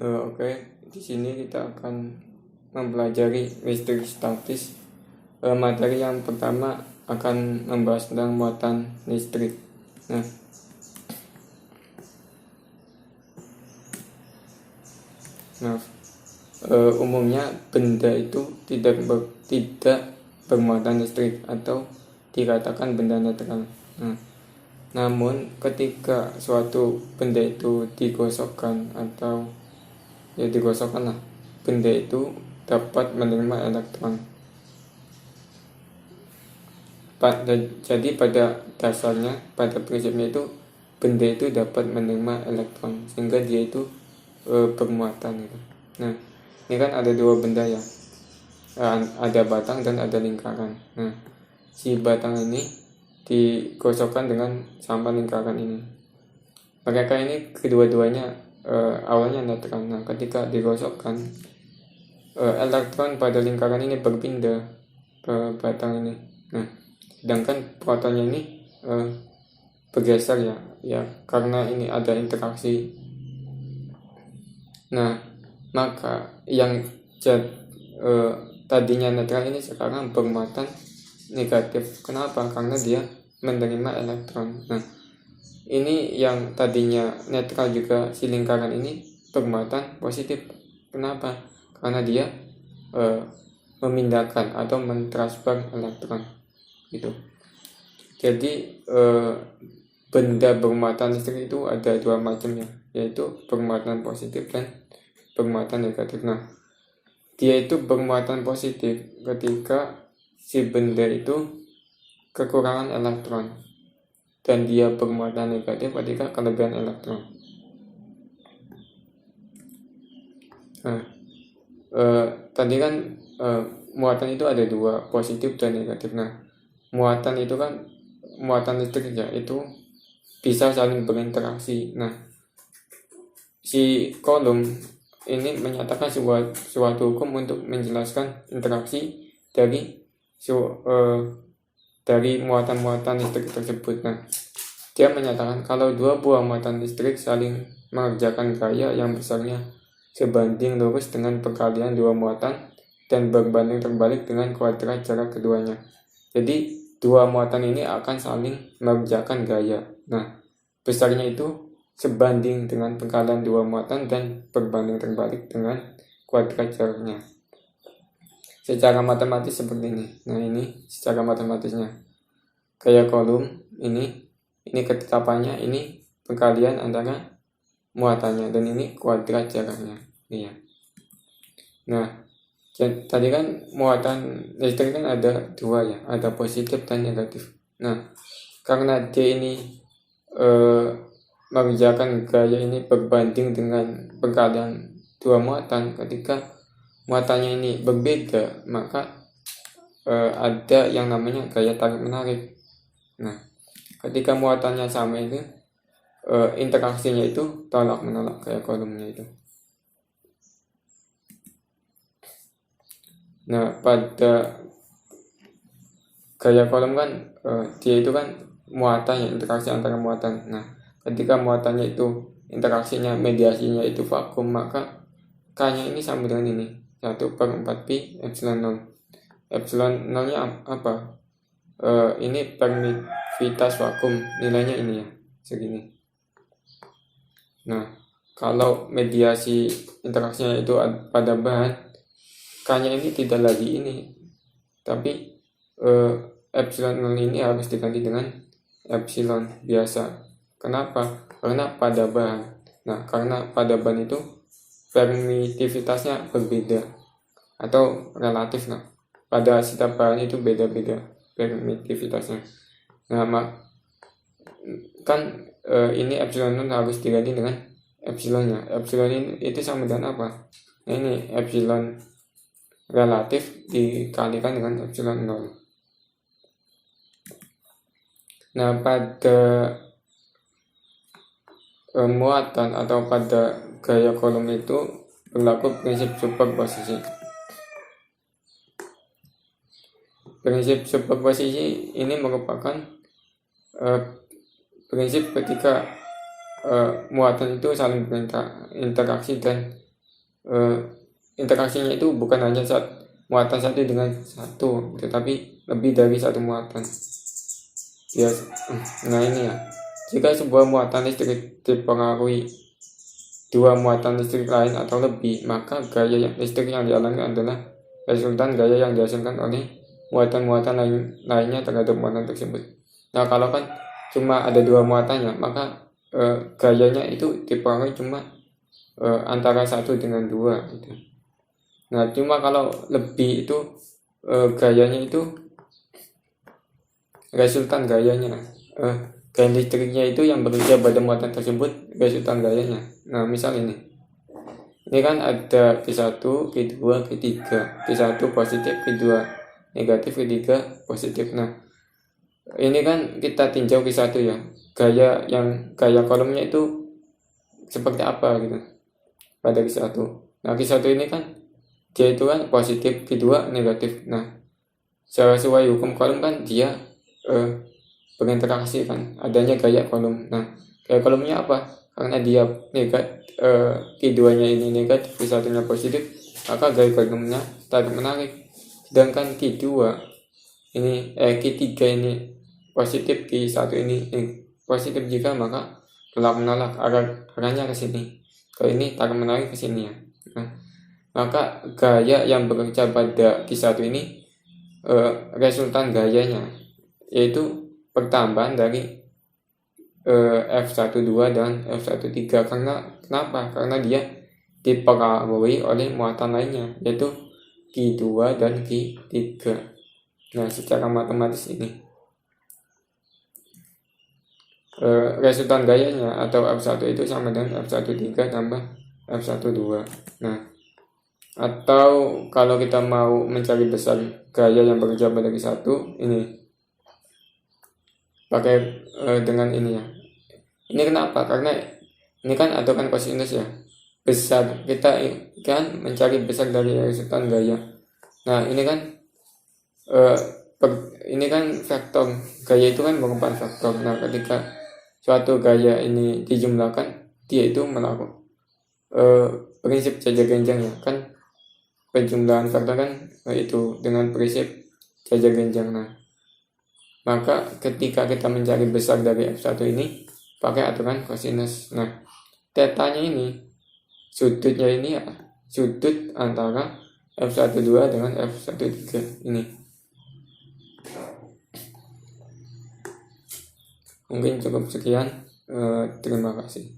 Oke, di sini kita akan mempelajari listrik statis. Materi yang pertama akan membahas tentang muatan listrik. Nah, umumnya benda itu tidak bermuatan listrik atau dikatakan benda netral. Namun ketika suatu benda itu digosokkan atau digosokkan lah, benda itu dapat menerima elektron. Jadi pada dasarnya, pada prinsipnya itu benda itu dapat menerima elektron sehingga dia itu bermuatan gitu. Nah, ini kan ada dua benda ya, ada batang dan ada lingkaran. Nah, si batang ini digosokkan dengan sama lingkaran ini. Mereka ini kedua-duanya awalnya netral. Nah, ketika digosokkan, elektron pada lingkaran ini berpindah ke batang ini. Nah, sedangkan protonnya ini bergeser ya karena ini ada interaksi. Nah, maka yang tadinya netral ini sekarang bermuatan negatif. Kenapa? Karena dia menerima elektron. Nah, ini yang tadinya netral juga si lingkaran ini bermuatan positif. Kenapa? Karena dia memindahkan atau mentransfer elektron gitu. Jadi benda bermuatan listrik itu ada dua macamnya, yaitu bermuatan positif dan bermuatan negatif. Nah, dia itu bermuatan positif ketika si benda itu kekurangan elektron, dan dia bermuatan negatif ketika kelebihan elektron. Nah, tadi kan muatan itu ada dua, positif dan negatif. Nah, muatan itu kan muatan listrik ya, itu bisa saling berinteraksi. Nah, si kolom ini menyatakan suatu hukum untuk menjelaskan interaksi dari muatan-muatan listrik tersebut. Nah, dia menyatakan kalau dua buah muatan listrik saling mengerjakan gaya yang besarnya sebanding lurus dengan perkalian dua muatan dan berbanding terbalik dengan kuadrat jarak keduanya. Jadi dua muatan ini akan saling mengerjakan gaya. Nah, besarnya itu sebanding dengan perkalian dua muatan dan berbanding terbalik dengan kuadrat jaraknya. Secara matematis seperti ini. Nah, ini secara matematisnya. Gaya kolom ini ketetapannya, ini perkalian antara muatannya, dan ini kuadrat jaraknya. Iya. Nah, tadi kan muatan listrik kan ada dua ya, ada positif dan negatif. Nah, karena dia ini mengerjakan gaya ini berbanding dengan perkalian dua muatan, ketika muatannya ini berbeda, maka ada yang namanya gaya tarik menarik. Nah, ketika muatannya sama itu interaksinya itu tolak menolak gaya kolomnya itu. Nah, pada gaya kolom kan dia itu kan muatannya, interaksi antara muatan. Nah, ketika muatannya itu interaksinya, mediasinya itu vakum, maka K-nya ini sama dengan ini, 1/4pi epsilon 0. Epsilon 0 nya apa? Ini permitivitas vakum, nilainya ini ya, segini. Nah, kalau mediasi interaksinya itu pada bahan, K-nya ini tidak lagi ini, tapi epsilon 0 ini harus diganti dengan epsilon biasa. Kenapa? Karena pada bahan. Nah, karena pada bahan itu permitivitasnya berbeda atau relatif. Nah, pada setiap bahan itu beda-beda permitivitasnya. Nah, kan ini epsilon 0 harus diganti dengan epsilonnya. Epsilon ini itu sama dengan apa? Nah, ini epsilon relatif dikalikan dengan epsilon 0. Nah, pada muatan atau pada gaya kolom itu berlaku prinsip superposisi. Prinsip superposisi ini merupakan prinsip ketika muatan itu saling berinteraksi dan interaksinya itu bukan hanya muatan satu dengan satu, tetapi lebih dari satu muatan. Ya, nah ini ya. Jika sebuah muatan listrik dipengaruhi dua muatan listrik lain atau lebih, maka gaya listrik yang dialami adalah resultan gaya yang dihasilkan oleh muatan-muatan lainnya terhadap muatan tersebut. Nah, kalau kan cuma ada dua muatannya, maka gayanya itu dipengaruhi cuma antara satu dengan dua gitu. Nah, cuma kalau lebih itu gayanya itu resultan gayanya, gaya listriknya itu yang bekerja pada muatan tersebut resultan gayanya. Nah, misal ini kan ada Q1, Q2, Q3, Q1 positif, Q2 negatif, Q3 positif. Nah, ini kan kita tinjau Q1 ya, gaya kolomnya itu seperti apa gitu pada Q1. Nah, Q1 ini kan dia itu kan positif, Q2 negatif. Nah, sesuai hukum kolom kan dia berinteraksi kan, adanya gaya kolom. Nah, gaya kolomnya apa? Karena dia negatif, Q2-nya ini negatif, Q1-nya positif, maka gaya kolomnya tarik menarik. Sedangkan Q2 ini Q3 ini positif, Q1 ini positif juga, maka tolak menolak arahnya ke sini. Kalau ini tarik menarik ke sini ya. Nah, maka gaya yang bekerja pada Q1 ini resultan gayanya yaitu pertambahan dari F12 dan F13. Kenapa? Karena dia dipengaruhi oleh muatan lainnya yaitu Q2 dan Q3. Nah, secara matematis ini resultan gayanya atau F1 itu sama dengan F13 tambah F12. Nah, atau kalau kita mau mencari besar gaya yang bekerja pada Q1 ini pakai dengan ini ya. Ini kenapa? Karena ini kan aturan kosinus ya. Besar, kita kan mencari besar dari resultan gaya. Nah, ini kan ini kan vektor. Gaya itu kan merupakan vektor. Nah, ketika suatu gaya ini dijumlahkan, dia itu melakukan prinsip jajar genjang ya. Kan penjumlahan vektor kan itu dengan prinsip jajar genjang. Nah, maka ketika kita mencari besar dari F1 ini pakai aturan kosinus. Nah, tetanya ini sudutnya ini ya, sudut antara F12 dengan F13 ini. Mungkin cukup sekian. Terima kasih.